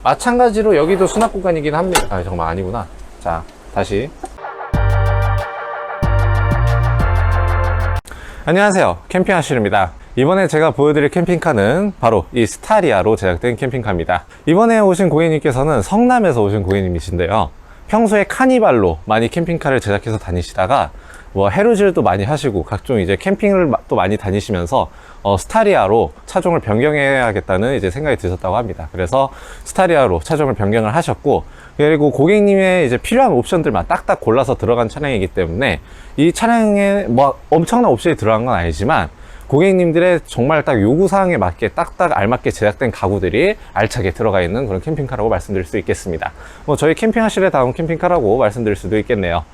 마찬가지로 여기도 수납 공간이긴 합니다. 아, 잠깐만, 아니구나. 자, 다시. 안녕하세요, 캠핑하시르입니다. 이번에 제가 보여드릴 캠핑카는 바로 이 스타리아로 제작된 캠핑카입니다. 이번에 오신 고객님께서는 성남에서 오신 고객님이신데요, 평소에 카니발로 많이 캠핑카를 제작해서 다니시다가 해루질도 많이 하시고 각종 이제 캠핑을 또 많이 다니시면서 스타리아로 차종을 변경해야겠다는 이제 생각이 드셨다고 합니다. 그래서 스타리아로 차종을 변경을 하셨고, 그리고 고객님의 이제 필요한 옵션들만 딱딱 골라서 들어간 차량이기 때문에 이 차량에 엄청난 옵션이 들어간 건 아니지만 고객님들의 정말 딱 요구사항에 맞게 딱딱 알맞게 제작된 가구들이 알차게 들어가 있는 그런 캠핑카라고 말씀드릴 수 있겠습니다. 저희 캠핑하실에 다운 캠핑카라고 말씀드릴 수도 있겠네요.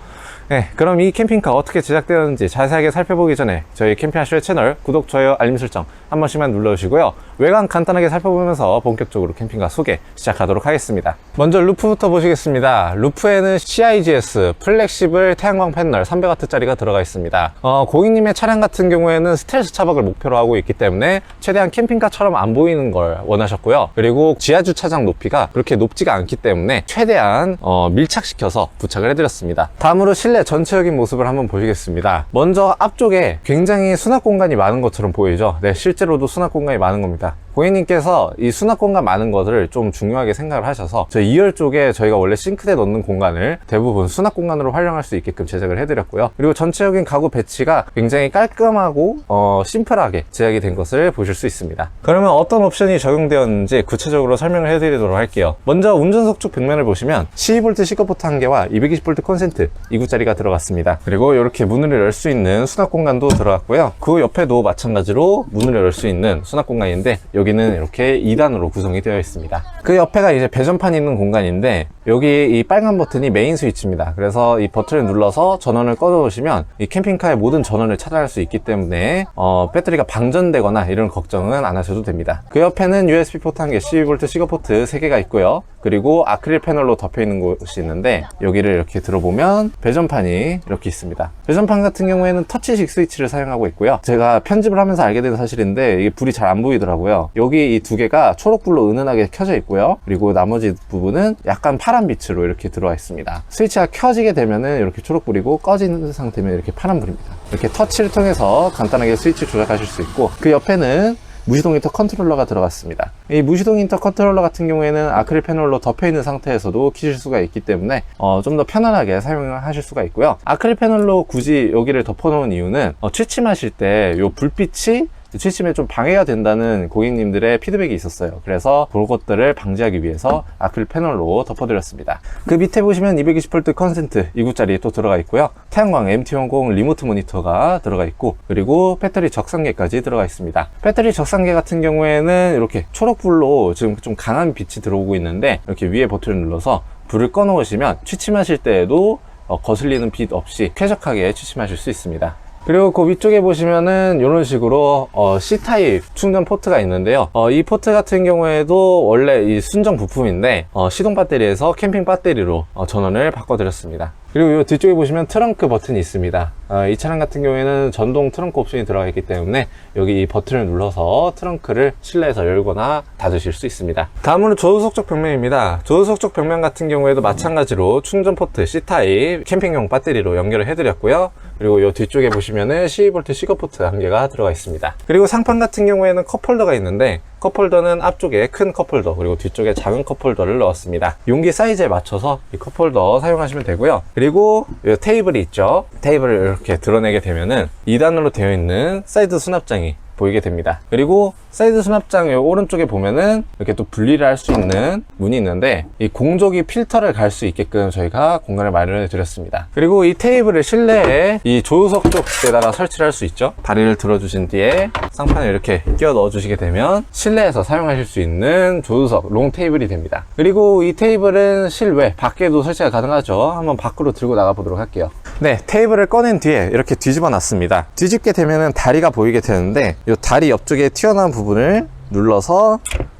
네, 그럼 이 캠핑카 어떻게 제작되었는지 자세하게 살펴보기 전에 저희 캠핑하실 채널 구독, 좋아요, 알림 설정 한 번씩만 눌러주시고요. 외관 간단하게 살펴보면서 본격적으로 캠핑카 소개 시작하도록 하겠습니다. 먼저 루프부터 보시겠습니다. 루프에는 CIGS 플렉시블 태양광 패널 300W짜리가 들어가 있습니다. 고객님의 차량 같은 경우에는 스텔스 차박을 목표로 하고 있기 때문에 최대한 캠핑카처럼 안 보이는 걸 원하셨고요. 그리고 지하주차장 높이가 그렇게 높지가 않기 때문에 최대한 밀착시켜서 부착을 해드렸습니다. 다음으로 실내 전체적인 모습을 한번 보시겠습니다. 먼저 앞쪽에 굉장히 수납 공간이 많은 것처럼 보이죠. 네, 실제로도 수납 공간이 많은 겁니다. 고객님께서 이 수납 공간 많은 것을 좀 중요하게 생각을 하셔서 저 2열 쪽에 저희가 원래 싱크대 넣는 공간을 대부분 수납 공간으로 활용할 수 있게끔 제작을 해드렸고요. 그리고 전체적인 가구 배치가 굉장히 깔끔하고 심플하게 제작이 된 것을 보실 수 있습니다. 그러면 어떤 옵션이 적용되었는지 구체적으로 설명을 해드리도록 할게요. 먼저 운전석 쪽 벽면을 보시면 12V 시커포트 1개와 220V 콘센트 2구짜리가 들어갔습니다. 그리고 이렇게 문을 열 수 있는 수납 공간도 들어갔고요. 그 옆에도 마찬가지로 문을 열 수 있는 수납 공간인데 여기는 이렇게 2단으로 구성이 되어 있습니다. 그 옆에가 이제 배전판이 있는 공간인데 여기 이 빨간 버튼이 메인 스위치입니다. 그래서 이 버튼을 눌러서 전원을 꺼 놓으시면 이 캠핑카의 모든 전원을 차단할 수 있기 때문에 배터리가 방전되거나 이런 걱정은 안 하셔도 됩니다. 그 옆에는 USB 포트 1개, 12V 시거포트 3개가 있고요. 그리고 아크릴 패널로 덮여 있는 곳이 있는데 여기를 이렇게 들어보면 배전판이 이렇게 있습니다. 배전판 같은 경우에는 터치식 스위치를 사용하고 있고요. 제가 편집을 하면서 알게 된 사실인데 이게 불이 잘 안 보이더라고요. 여기 이 2개가 초록불로 은은하게 켜져 있고요. 그리고 나머지 부분은 약간 파란 빛으로 이렇게 들어와 있습니다. 스위치가 켜지게 되면은 이렇게 초록불이고 꺼진 상태면 이렇게 파란불입니다. 이렇게 터치를 통해서 간단하게 스위치 조작하실 수 있고, 그 옆에는 무시동 인터 컨트롤러가 들어갔습니다. 이 무시동 인터 컨트롤러 같은 경우에는 아크릴 패널로 덮여 있는 상태에서도 키실 수가 있기 때문에 좀 더 편안하게 사용을 하실 수가 있고요. 아크릴 패널로 굳이 여기를 덮어 놓은 이유는 취침하실 때 이 불빛이 취침에 좀 방해가 된다는 고객님들의 피드백이 있었어요. 그래서 그것들을 방지하기 위해서 아크릴 패널로 덮어드렸습니다. 그 밑에 보시면 220V 콘센트 2구짜리 또 들어가 있고요. 태양광 MT10 리모트 모니터가 들어가 있고, 그리고 배터리 적상계까지 들어가 있습니다. 배터리 적상계 같은 경우에는 이렇게 초록불로 지금 좀 강한 빛이 들어오고 있는데 이렇게 위에 버튼을 눌러서 불을 꺼 놓으시면 취침하실 때에도 거슬리는 빛 없이 쾌적하게 취침하실 수 있습니다. 그리고 그 위쪽에 보시면은 이런 식으로 C타입 충전 포트가 있는데요. 이 포트 같은 경우에도 원래 이 순정 부품인데 시동 배터리에서 캠핑 배터리로 전원을 바꿔드렸습니다. 그리고 이 뒤쪽에 보시면 트렁크 버튼이 있습니다. 이 차량 같은 경우에는 전동 트렁크 옵션이 들어가 있기 때문에 여기 이 버튼을 눌러서 트렁크를 실내에서 열거나 닫으실 수 있습니다. 다음으로 조수석 쪽 벽면입니다. 조수석 쪽 벽면 같은 경우에도 마찬가지로 충전 포트 C타입 캠핑용 배터리로 연결을 해드렸고요. 그리고 이 뒤쪽에 보시면은 12V 시거포트 1개가 들어가 있습니다. 그리고 상판 같은 경우에는 컵홀더가 있는데 컵홀더는 앞쪽에 큰 컵홀더, 그리고 뒤쪽에 작은 컵홀더를 넣었습니다. 용기 사이즈에 맞춰서 이 컵홀더 사용하시면 되고요. 그리고 이 테이블이 있죠. 테이블을 이렇게 드러내게 되면은 2단으로 되어 있는 사이드 수납장이 보이게 됩니다. 그리고 사이드 수납장 요 오른쪽에 보면은 이렇게 또 분리를 할 수 있는 문이 있는데 이 공조기 필터를 갈 수 있게끔 저희가 공간을 마련해 드렸습니다. 그리고 이 테이블을 실내에 이 조수석 쪽에다가 설치를 할 수 있죠. 다리를 들어주신 뒤에 상판을 이렇게 끼워 넣어 주시게 되면 실내에서 사용하실 수 있는 조수석 롱 테이블이 됩니다. 그리고 이 테이블은 실외 밖에도 설치가 가능하죠. 한번 밖으로 들고 나가 보도록 할게요. 네, 테이블을 꺼낸 뒤에 이렇게 뒤집어 놨습니다. 뒤집게 되면은 다리가 보이게 되는데 이 다리 옆쪽에 튀어나온 부분을 눌러서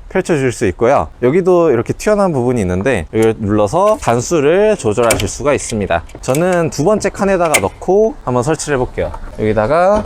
펼쳐줄 수 있고요. 여기도 이렇게 튀어나온 부분이 있는데 이걸 눌러서 단수를 조절하실 수가 있습니다. 저는 두 번째 칸에다가 넣고 한번 설치를 해볼게요. 여기다가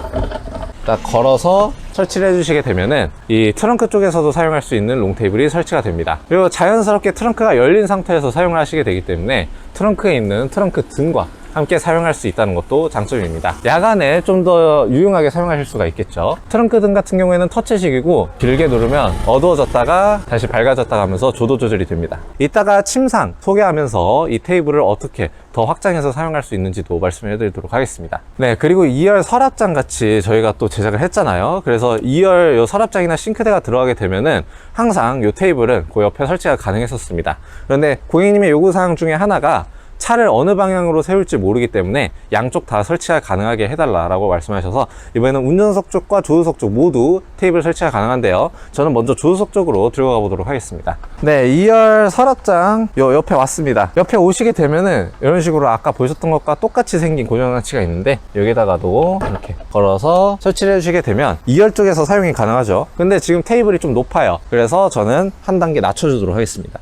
딱 걸어서 설치를 해주시게 되면은 이 트렁크 쪽에서도 사용할 수 있는 롱 테이블이 설치가 됩니다. 그리고 자연스럽게 트렁크가 열린 상태에서 사용을 하시게 되기 때문에 트렁크에 있는 트렁크 등과 함께 사용할 수 있다는 것도 장점입니다. 야간에 좀 더 유용하게 사용하실 수가 있겠죠. 트렁크 등 같은 경우에는 터치식이고 길게 누르면 어두워졌다가 다시 밝아졌다가 하면서 조도 조절이 됩니다. 이따가 침상 소개하면서 이 테이블을 어떻게 더 확장해서 사용할 수 있는지도 말씀해 드리도록 하겠습니다. 네, 그리고 2열 서랍장 같이 저희가 또 제작을 했잖아요. 그래서 2열 요 서랍장이나 싱크대가 들어가게 되면은 항상 요 테이블은 그 옆에 설치가 가능했었습니다. 그런데 고객님의 요구사항 중에 하나가 차를 어느 방향으로 세울지 모르기 때문에 양쪽 다 설치가 가능하게 해달라고 말씀하셔서 이번에는 운전석 쪽과 조수석 쪽 모두 테이블 설치가 가능한데요. 저는 먼저 조수석 쪽으로 들어가 보도록 하겠습니다. 네, 2열 서랍장 요 옆에 왔습니다. 옆에 오시게 되면은 이런 식으로 아까 보셨던 것과 똑같이 생긴 고정장치가 있는데 여기다가도 이렇게 걸어서 설치를 해주시게 되면 2열 쪽에서 사용이 가능하죠. 근데 지금 테이블이 좀 높아요. 그래서 저는 한 단계 낮춰주도록 하겠습니다.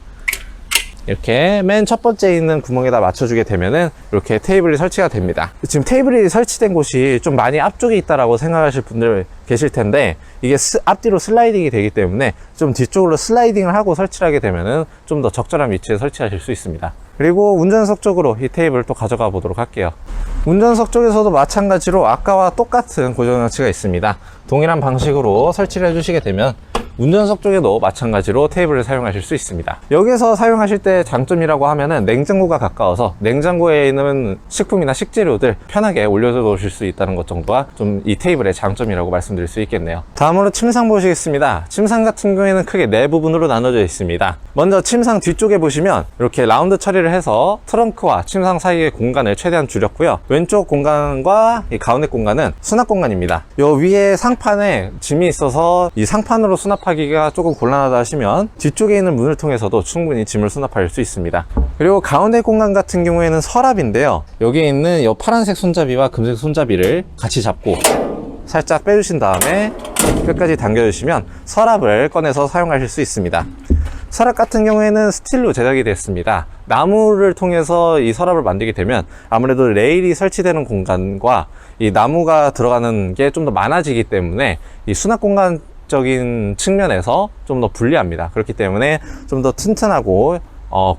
이렇게 맨 첫 번째 있는 구멍에다 맞춰주게 되면은 이렇게 테이블이 설치가 됩니다. 지금 테이블이 설치된 곳이 좀 많이 앞쪽에 있다라고 생각하실 분들 계실 텐데 이게 앞뒤로 슬라이딩이 되기 때문에 좀 뒤쪽으로 슬라이딩을 하고 설치를 하게 되면은 좀 더 적절한 위치에 설치하실 수 있습니다. 그리고 운전석 쪽으로 이 테이블을 또 가져가 보도록 할게요. 운전석 쪽에서도 마찬가지로 아까와 똑같은 고정장치가 있습니다. 동일한 방식으로 설치를 해주시게 되면 운전석 쪽에도 마찬가지로 테이블을 사용하실 수 있습니다. 여기서 사용하실 때 장점이라고 하면은 냉장고가 가까워서 냉장고에 있는 식품이나 식재료들 편하게 올려져 놓으실 수 있다는 것 정도가 좀 이 테이블의 장점이라고 말씀드릴 수 있겠네요. 다음으로 침상 보시겠습니다. 침상 같은 경우에는 크게 네 부분으로 나눠져 있습니다. 먼저 침상 뒤쪽에 보시면 이렇게 라운드 처리를 해서 트렁크와 침상 사이의 공간을 최대한 줄였고요. 왼쪽 공간과 이 가운데 공간은 수납 공간입니다. 요 위에 상판에 짐이 있어서 이 상판으로 수납하기가 조금 곤란하다 하시면 뒤쪽에 있는 문을 통해서도 충분히 짐을 수납할 수 있습니다. 그리고 가운데 공간 같은 경우에는 서랍인데요. 여기에 있는 이 파란색 손잡이와 금색 손잡이를 같이 잡고 살짝 빼주신 다음에 끝까지 당겨주시면 서랍을 꺼내서 사용하실 수 있습니다. 서랍 같은 경우에는 스틸로 제작이 됐습니다. 나무를 통해서 이 서랍을 만들게 되면 아무래도 레일이 설치되는 공간과 이 나무가 들어가는 게 좀 더 많아지기 때문에 이 수납 공간적인 측면에서 좀 더 불리합니다. 그렇기 때문에 좀 더 튼튼하고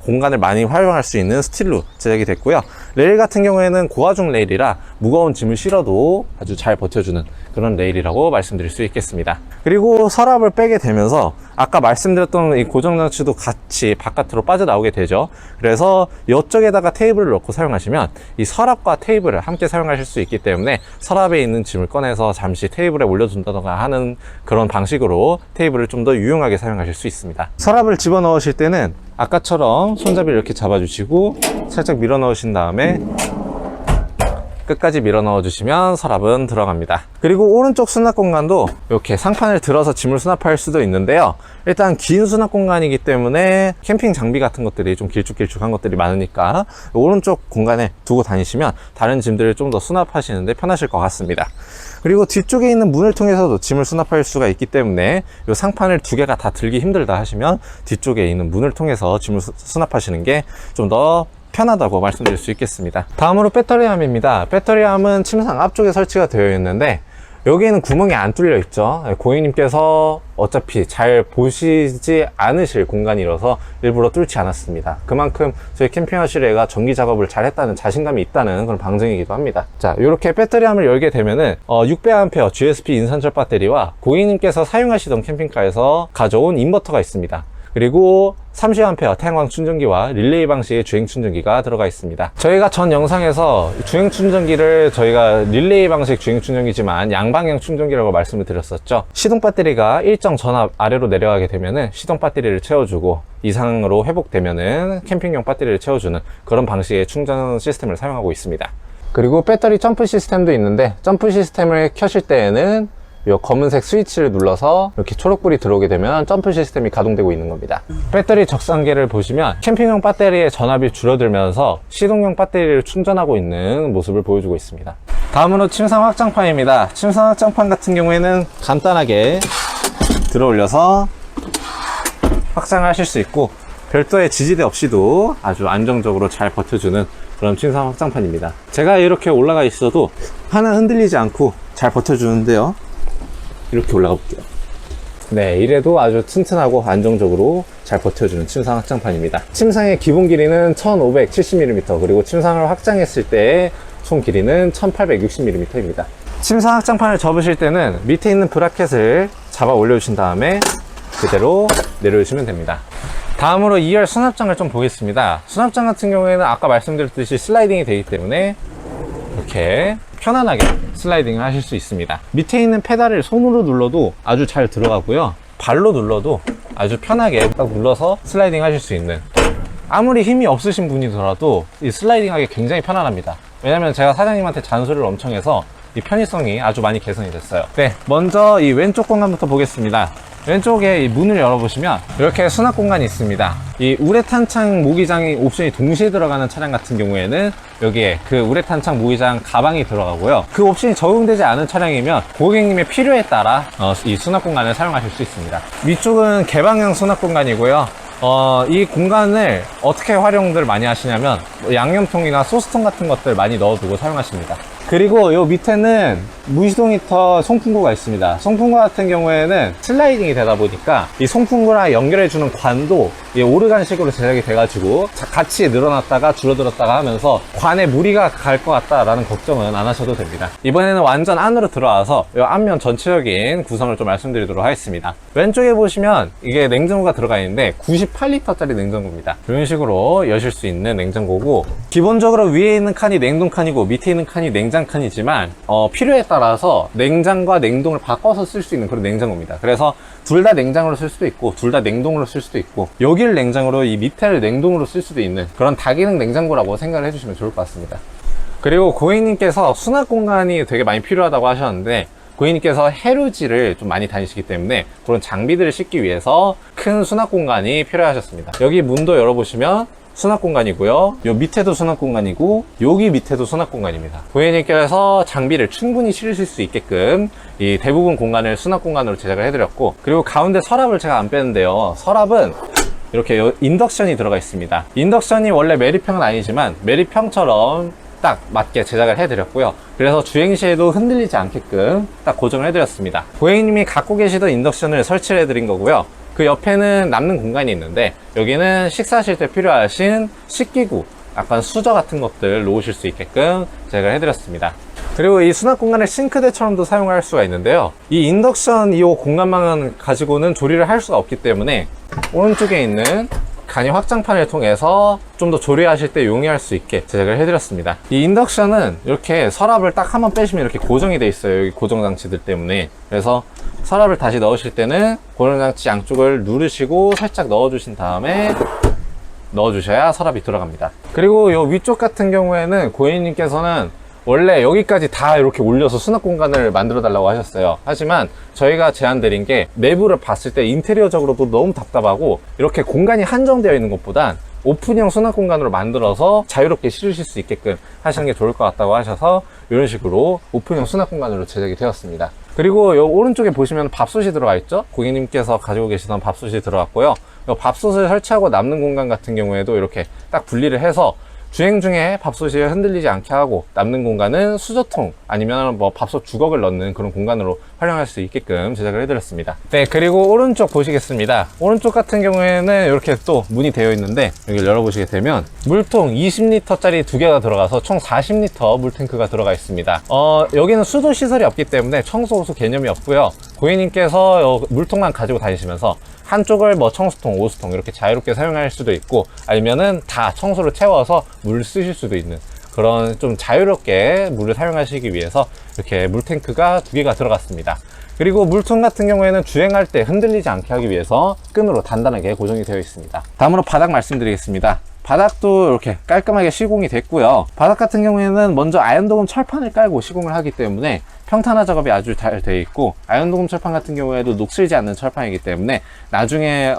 공간을 많이 활용할 수 있는 스틸로 제작이 됐고요. 레일 같은 경우에는 고하중 레일이라 무거운 짐을 실어도 아주 잘 버텨주는 그런 레일이라고 말씀드릴 수 있겠습니다. 그리고 서랍을 빼게 되면서 아까 말씀드렸던 이 고정장치도 같이 바깥으로 빠져나오게 되죠. 그래서 이쪽에다가 테이블을 넣고 사용하시면 이 서랍과 테이블을 함께 사용하실 수 있기 때문에 서랍에 있는 짐을 꺼내서 잠시 테이블에 올려둔다던가 하는 그런 방식으로 테이블을 좀 더 유용하게 사용하실 수 있습니다. 서랍을 집어넣으실 때는 아까처럼 손잡이를 이렇게 잡아주시고 살짝 밀어 넣으신 다음에 끝까지 밀어 넣어 주시면 서랍은 들어갑니다. 그리고 오른쪽 수납 공간도 이렇게 상판을 들어서 짐을 수납할 수도 있는데요. 일단 긴 수납 공간이기 때문에 캠핑 장비 같은 것들이 좀 길쭉길쭉한 것들이 많으니까 오른쪽 공간에 두고 다니시면 다른 짐들을 좀 더 수납하시는데 편하실 것 같습니다. 그리고 뒤쪽에 있는 문을 통해서도 짐을 수납할 수가 있기 때문에 이 상판을 두 개가 다 들기 힘들다 하시면 뒤쪽에 있는 문을 통해서 짐을 수납하시는 게 좀 더 편하다고 말씀드릴 수 있겠습니다. 다음으로 배터리함입니다. 배터리함은 침상 앞쪽에 설치가 되어 있는데 여기에는 구멍이 안 뚫려 있죠. 고객님께서 어차피 잘 보시지 않으실 공간이라서 일부러 뚫지 않았습니다. 그만큼 저희 캠핑하실 애가 전기 작업을 잘 했다는 자신감이 있다는 그런 방증이기도 합니다. 자, 이렇게 배터리함을 열게 되면은 600A GSP 인산철 배터리와 고객님께서 사용하시던 캠핑카에서 가져온 인버터가 있습니다. 그리고 30A 태양광 충전기와 릴레이 방식의 주행 충전기가 들어가 있습니다. 저희가 전 영상에서 주행 충전기를 저희가 릴레이 방식 주행 충전기지만 양방향 충전기라고 말씀을 드렸었죠. 시동 배터리가 일정 전압 아래로 내려가게 되면은 시동 배터리를 채워주고 이상으로 회복되면은 캠핑용 배터리를 채워주는 그런 방식의 충전 시스템을 사용하고 있습니다. 그리고 배터리 점프 시스템도 있는데 점프 시스템을 켜실 때에는 이 검은색 스위치를 눌러서 이렇게 초록불이 들어오게 되면 점프 시스템이 가동되고 있는 겁니다. 배터리 적상계를 보시면 캠핑용 배터리의 전압이 줄어들면서 시동용 배터리를 충전하고 있는 모습을 보여주고 있습니다. 다음으로 침상 확장판입니다. 침상 확장판 같은 경우에는 간단하게 들어 올려서 확장하실 수 있고 별도의 지지대 없이도 아주 안정적으로 잘 버텨주는 그런 침상 확장판입니다. 제가 이렇게 올라가 있어도 하나 흔들리지 않고 잘 버텨주는데요. 이렇게 올라가 볼게요. 네, 이래도 아주 튼튼하고 안정적으로 잘 버텨주는 침상 확장판입니다. 침상의 기본 길이는 1570mm, 그리고 침상을 확장했을 때의 총 길이는 1860mm입니다. 침상 확장판을 접으실 때는 밑에 있는 브라켓을 잡아 올려주신 다음에 그대로 내려주시면 됩니다. 다음으로 2열 수납장을 좀 보겠습니다. 수납장 같은 경우에는 아까 말씀드렸듯이 슬라이딩이 되기 때문에 이렇게 편안하게 슬라이딩을 하실 수 있습니다. 밑에 있는 페달을 손으로 눌러도 아주 잘 들어가고요, 발로 눌러도 아주 편하게 딱 눌러서 슬라이딩 하실 수 있는, 아무리 힘이 없으신 분이더라도 이 슬라이딩 하기 굉장히 편안합니다. 왜냐면 제가 사장님한테 잔소리를 엄청 해서 이 편의성이 아주 많이 개선이 됐어요. 네, 먼저 이 왼쪽 공간부터 보겠습니다. 왼쪽에 이 문을 열어보시면 이렇게 수납 공간이 있습니다. 이 우레탄창 모기장이 옵션이 동시에 들어가는 차량 같은 경우에는 여기에 그 우레탄창 모기장 가방이 들어가고요, 그 옵션이 적용되지 않은 차량이면 고객님의 필요에 따라 이 수납 공간을 사용하실 수 있습니다. 위쪽은 개방형 수납 공간이고요, 이 공간을 어떻게 활용들 많이 하시냐면 양념통이나 소스통 같은 것들 많이 넣어두고 사용하십니다. 그리고 요 밑에는 무시동 히터 송풍구가 있습니다. 송풍구 같은 경우에는 슬라이딩이 되다 보니까 이 송풍구랑 연결해주는 관도 오르간식으로 제작이 돼가지고 같이 늘어났다가 줄어들었다가 하면서 관에 무리가 갈 것 같다라는 걱정은 안 하셔도 됩니다. 이번에는 완전 안으로 들어와서 이 앞면 전체적인 구성을 좀 말씀드리도록 하겠습니다. 왼쪽에 보시면 이게 냉장고가 들어가 있는데 98리터짜리 냉장고입니다. 이런 식으로 여실 수 있는 냉장고고, 기본적으로 위에 있는 칸이 냉동칸이고 밑에 있는 칸이 냉장칸이지만 필요에 따라서 냉장과 냉동을 바꿔서 쓸 수 있는 그런 냉장고입니다. 그래서 둘 다 냉장으로 쓸 수도 있고 둘 다 냉동으로 쓸 수도 있고, 여기를 냉장으로 이 밑에를 냉동으로 쓸 수도 있는 그런 다기능 냉장고라고 생각을 해주시면 좋을 것 같습니다. 그리고 고객님께서 수납 공간이 되게 많이 필요하다고 하셨는데, 고객님께서 해루지를 좀 많이 다니시기 때문에 그런 장비들을 싣기 위해서 큰 수납 공간이 필요하셨습니다. 여기 문도 열어보시면 수납 공간이고요, 요 밑에도 수납 공간이고 여기 밑에도 수납 공간입니다. 고객님께서 장비를 충분히 실으실 수 있게끔 이 대부분 공간을 수납 공간으로 제작을 해드렸고, 그리고 가운데 서랍을 제가 안 빼는데요, 서랍은 이렇게 인덕션이 들어가 있습니다. 인덕션이 원래 메리평은 아니지만 메리평처럼 딱 맞게 제작을 해드렸고요, 그래서 주행시에도 흔들리지 않게끔 딱 고정을 해드렸습니다. 고객님이 갖고 계시던 인덕션을 설치를 해드린 거고요, 그 옆에는 남는 공간이 있는데 여기는 식사하실 때 필요하신 식기구, 약간 수저 같은 것들 놓으실 수 있게끔 제작을 해드렸습니다. 그리고 이 수납 공간을 싱크대처럼도 사용할 수가 있는데요, 이 인덕션 이 공간만 가지고는 조리를 할 수가 없기 때문에 오른쪽에 있는 간이 확장판을 통해서 좀 더 조리하실 때 용이할 수 있게 제작을 해드렸습니다. 이 인덕션은 이렇게 서랍을 딱 한번 빼시면 이렇게 고정이 돼 있어요, 여기 고정장치들 때문에. 그래서 서랍을 다시 넣으실 때는 고정장치 양쪽을 누르시고 살짝 넣어주신 다음에 넣어주셔야 서랍이 들어갑니다. 그리고 이 위쪽 같은 경우에는 고객님께서는 원래 여기까지 다 이렇게 올려서 수납 공간을 만들어 달라고 하셨어요. 하지만 저희가 제안 드린 게 내부를 봤을 때 인테리어적으로도 너무 답답하고 이렇게 공간이 한정되어 있는 것보단 오픈형 수납 공간으로 만들어서 자유롭게 실으실 수 있게끔 하시는 게 좋을 것 같다고 하셔서 이런 식으로 오픈형 수납 공간으로 제작이 되었습니다. 그리고 이 오른쪽에 보시면 밥솥이 들어가 있죠. 고객님께서 가지고 계시던 밥솥이 들어갔고요, 이 밥솥을 설치하고 남는 공간 같은 경우에도 이렇게 딱 분리를 해서 주행 중에 밥솥이 흔들리지 않게 하고, 남는 공간은 수저통 아니면 뭐 밥솥 주걱을 넣는 그런 공간으로 활용할 수 있게끔 제작을 해드렸습니다. 네, 그리고 오른쪽 보시겠습니다. 오른쪽 같은 경우에는 이렇게 또 문이 되어 있는데, 여기를 열어보시게 되면 물통 20리터짜리 두 개가 들어가서 총 40리터 물탱크가 들어가 있습니다. 여기는 수도 시설이 없기 때문에 청소 호수 개념이 없고요, 고객님께서 물통만 가지고 다니시면서 한쪽을 뭐 청수통, 오수통 이렇게 자유롭게 사용할 수도 있고, 아니면은 다 청소를 채워서 물을 쓰실 수도 있는 그런 좀 자유롭게 물을 사용하시기 위해서 이렇게 물탱크가 두 개가 들어갔습니다. 그리고 물통 같은 경우에는 주행할 때 흔들리지 않게 하기 위해서 끈으로 단단하게 고정이 되어 있습니다. 다음으로 바닥 말씀드리겠습니다. 바닥도 이렇게 깔끔하게 시공이 됐고요, 바닥 같은 경우에는 먼저 아연도금 철판을 깔고 시공을 하기 때문에 평탄화 작업이 아주 잘 되어 있고, 아연도금 철판 같은 경우에도 녹슬지 않는 철판이기 때문에 나중에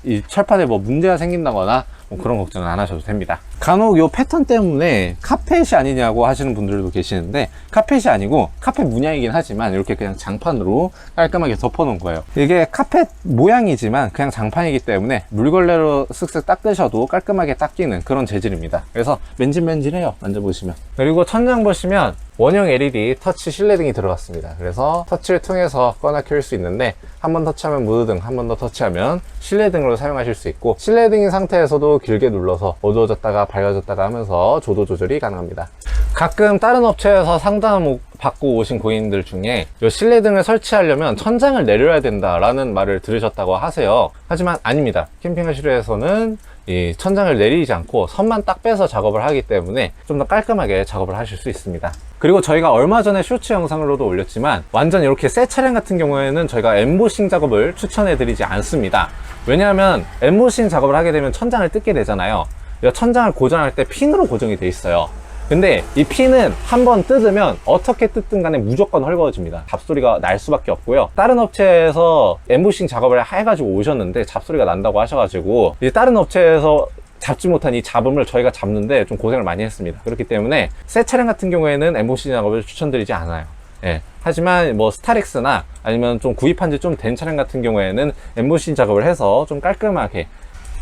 이 철판에 뭐 문제가 생긴다거나 뭐 그런 걱정은 안 하셔도 됩니다. 간혹 요 패턴 때문에 카펫이 아니냐고 하시는 분들도 계시는데, 카펫이 아니고 카펫 문양이긴 하지만 이렇게 그냥 장판으로 깔끔하게 덮어 놓은 거예요. 이게 카펫 모양이지만 그냥 장판이기 때문에 물걸레로 쓱쓱 닦으셔도 깔끔하게 닦이는 그런 재질입니다. 그래서 맨질맨질해요, 만져보시면. 그리고 천장 보시면 원형 LED 터치 실내등이 들어갔습니다. 그래서 터치를 통해서 꺼나 켤 수 있는데 한 번 터치하면 무드등, 한 번 더 터치하면 실내등으로 사용하실 수 있고, 실내등인 상태에서도 길게 눌러서 어두워졌다가 밝아졌다가 하면서 조도 조절이 가능합니다. 가끔 다른 업체에서 상담 받고 오신 고객님들 중에 이 실내등을 설치하려면 천장을 내려야 된다라는 말을 들으셨다고 하세요. 하지만 아닙니다. 캠핑하시려에서는 이 천장을 내리지 않고 선만 딱 빼서 작업을 하기 때문에 좀 더 깔끔하게 작업을 하실 수 있습니다. 그리고 저희가 얼마 전에 쇼츠 영상으로도 올렸지만 완전 이렇게 새 차량 같은 경우에는 저희가 엠보싱 작업을 추천해 드리지 않습니다. 왜냐하면 엠보싱 작업을 하게 되면 천장을 뜯게 되잖아요. 이 천장을 고정할 때 핀으로 고정이 돼 있어요. 근데 이 핀은 한번 뜯으면 어떻게 뜯든 간에 무조건 헐거워집니다. 잡소리가 날 수밖에 없고요. 다른 업체에서 엠보싱 작업을 해가지고 오셨는데 잡소리가 난다고 하셔가지고 이제 다른 업체에서 잡지 못한 이 잡음을 저희가 잡는데 좀 고생을 많이 했습니다. 그렇기 때문에 새 차량 같은 경우에는 엠보싱 작업을 추천드리지 않아요. 예. 하지만 뭐 스타렉스나 아니면 좀 구입한 지 좀 된 차량 같은 경우에는 엠보싱 작업을 해서 좀 깔끔하게,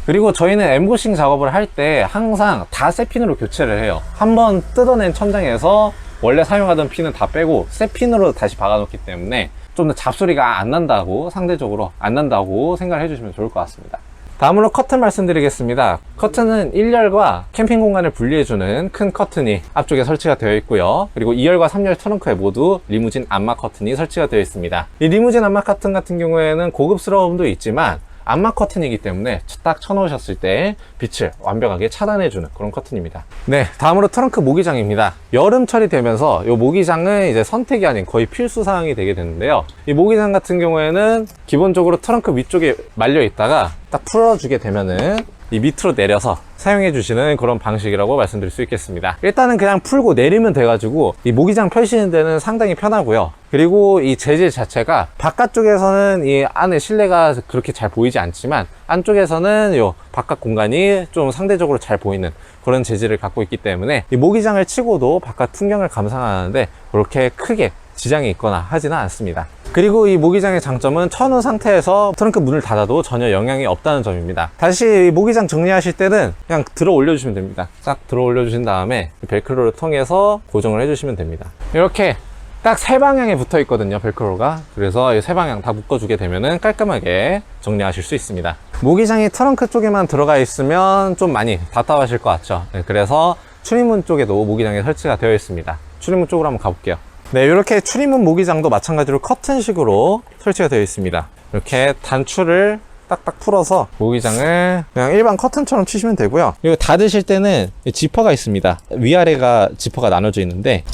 그리고 저희는 엠보싱 작업을 할 때 항상 다 새 핀으로 교체를 해요. 한번 뜯어낸 천장에서 원래 사용하던 핀은 다 빼고 새 핀으로 다시 박아 놓기 때문에 좀 더 잡소리가 안 난다고, 상대적으로 안 난다고 생각을 해주시면 좋을 것 같습니다. 다음으로 커튼 말씀드리겠습니다. 커튼은 1열과 캠핑 공간을 분리해주는 큰 커튼이 앞쪽에 설치가 되어 있고요. 그리고 2열과 3열 트렁크에 모두 리무진 암막 커튼이 설치가 되어 있습니다. 이 리무진 암막 커튼 같은 경우에는 고급스러움도 있지만 암막 커튼이기 때문에 딱 쳐놓으셨을 때 빛을 완벽하게 차단해주는 그런 커튼입니다. 네, 다음으로 트렁크 모기장입니다. 여름철이 되면서 이 모기장은 이제 선택이 아닌 거의 필수 사항이 되게 되는데요. 이 모기장 같은 경우에는 기본적으로 트렁크 위쪽에 말려 있다가 딱 풀어주게 되면은 이 밑으로 내려서 사용해 주시는 그런 방식이라고 말씀드릴 수 있겠습니다. 일단은 그냥 풀고 내리면 돼가지고 이 모기장 펴시는 데는 상당히 편하고요. 그리고 이 재질 자체가 바깥쪽에서는 이 안에 실내가 그렇게 잘 보이지 않지만 안쪽에서는 이 바깥 공간이 좀 상대적으로 잘 보이는 그런 재질을 갖고 있기 때문에 이 모기장을 치고도 바깥 풍경을 감상하는데 그렇게 크게 지장이 있거나 하지는 않습니다. 그리고 이 모기장의 장점은 천은 상태에서 트렁크 문을 닫아도 전혀 영향이 없다는 점입니다. 다시 모기장 정리하실 때는 그냥 들어 올려주시면 됩니다. 딱 들어 올려주신 다음에 벨크로를 통해서 고정을 해주시면 됩니다. 이렇게 딱 세 방향에 붙어 있거든요, 벨크로가. 그래서 이 세 방향 다 묶어주게 되면은 깔끔하게 정리하실 수 있습니다. 모기장이 트렁크 쪽에만 들어가 있으면 좀 많이 답답하실 것 같죠. 네, 그래서 출입문 쪽에도 모기장이 설치가 되어 있습니다. 출입문 쪽으로 한번 가볼게요. 네, 이렇게 출입문 모기장도 마찬가지로 커튼식으로 설치가 되어 있습니다. 이렇게 단추를 딱딱 풀어서 모기장을 그냥 일반 커튼처럼 치시면 되고요. 그리고 닫으실 때는 지퍼가 있습니다. 위아래가 지퍼가 나눠져 있는데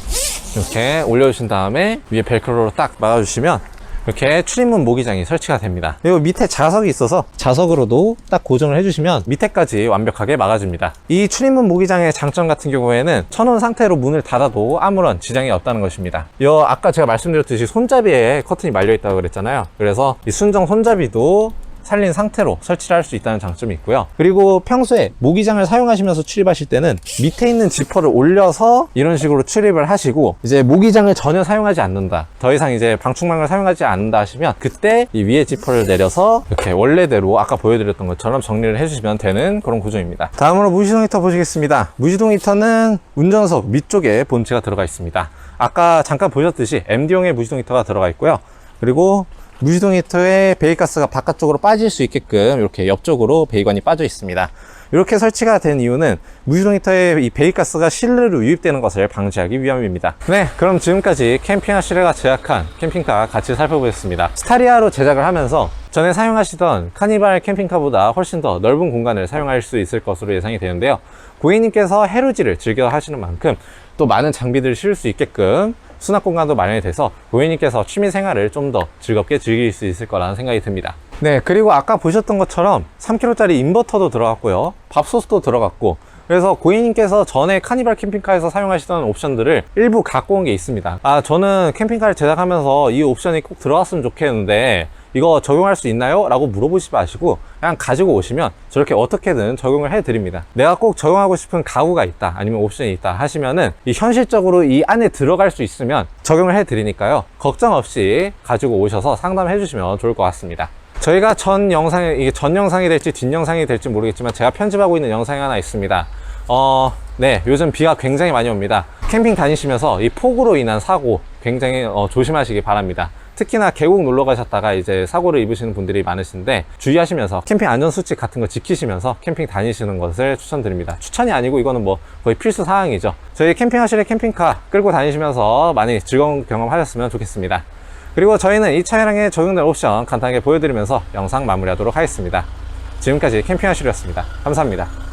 이렇게 올려주신 다음에 위에 벨크로로 딱 막아주시면 이렇게 출입문 모기장이 설치가 됩니다. 그리고 밑에 자석이 있어서 자석으로도 딱 고정을 해주시면 밑에까지 완벽하게 막아줍니다. 이 출입문 모기장의 장점 같은 경우에는 쳐놓은 상태로 문을 닫아도 아무런 지장이 없다는 것입니다. 아까 제가 말씀드렸듯이 손잡이에 커튼이 말려 있다고 그랬잖아요. 그래서 이 순정 손잡이도 살린 상태로 설치를 할 수 있다는 장점이 있고요. 그리고 평소에 모기장을 사용하시면서 출입하실 때는 밑에 있는 지퍼를 올려서 이런 식으로 출입을 하시고, 이제 모기장을 전혀 사용하지 않는다, 더 이상 이제 방충망을 사용하지 않는다 하시면 그때 이 위에 지퍼를 내려서 이렇게 원래대로 아까 보여드렸던 것처럼 정리를 해주시면 되는 그런 구조입니다. 다음으로 무시동 히터 보시겠습니다. 무시동 히터는 운전석 위쪽에 본체가 들어가 있습니다. 아까 잠깐 보셨듯이 MD용의 무시동 히터가 들어가 있고요. 그리고 무시동 히터에 배기가스가 바깥쪽으로 빠질 수 있게끔 이렇게 옆쪽으로 배기관이 빠져 있습니다. 이렇게 설치가 된 이유는 무시동 히터에 이 배기가스가 실내로 유입되는 것을 방지하기 위함입니다. 네, 그럼 지금까지 캠핑카 시레가 제작한 캠핑카 같이 살펴보겠습니다. 스타리아로 제작을 하면서 전에 사용하시던 카니발 캠핑카보다 훨씬 더 넓은 공간을 사용할 수 있을 것으로 예상이 되는데요. 고객님께서 해루지를 즐겨 하시는 만큼 또 많은 장비들을 실을 수 있게끔 수납 공간도 마련이 돼서 고객님께서 취미 생활을 좀 더 즐겁게 즐길 수 있을 거라는 생각이 듭니다. 네, 그리고 아까 보셨던 것처럼 3kg짜리 인버터도 들어갔고요, 밥솥도 들어갔고, 그래서 고객님께서 전에 카니발 캠핑카에서 사용하시던 옵션들을 일부 갖고 온 게 있습니다. 저는 캠핑카를 제작하면서 이 옵션이 꼭 들어갔으면 좋겠는데 이거 적용할 수 있나요? 라고 물어보지 마시고 그냥 가지고 오시면 저렇게 어떻게든 적용을 해 드립니다. 내가 꼭 적용하고 싶은 가구가 있다, 아니면 옵션이 있다 하시면은 현실적으로 이 안에 들어갈 수 있으면 적용을 해 드리니까요, 걱정 없이 가지고 오셔서 상담해 주시면 좋을 것 같습니다. 저희가 전 영상에, 이게 전 영상이 될지 뒷 영상이 될지 모르겠지만 제가 편집하고 있는 영상이 하나 있습니다. 네, 요즘 비가 굉장히 많이 옵니다. 캠핑 다니시면서 이 폭우로 인한 사고 굉장히 조심하시기 바랍니다. 특히나 계곡 놀러 가셨다가 이제 사고를 입으시는 분들이 많으신데 주의하시면서 캠핑 안전수칙 같은 거 지키시면서 캠핑 다니시는 것을 추천드립니다. 추천이 아니고 이거는 뭐 거의 필수 사항이죠. 저희 캠핑하실의 캠핑카 끌고 다니시면서 많이 즐거운 경험 하셨으면 좋겠습니다. 그리고 저희는 이 차량에 적용된 옵션 간단하게 보여드리면서 영상 마무리하도록 하겠습니다. 지금까지 캠핑하실이었습니다. 감사합니다.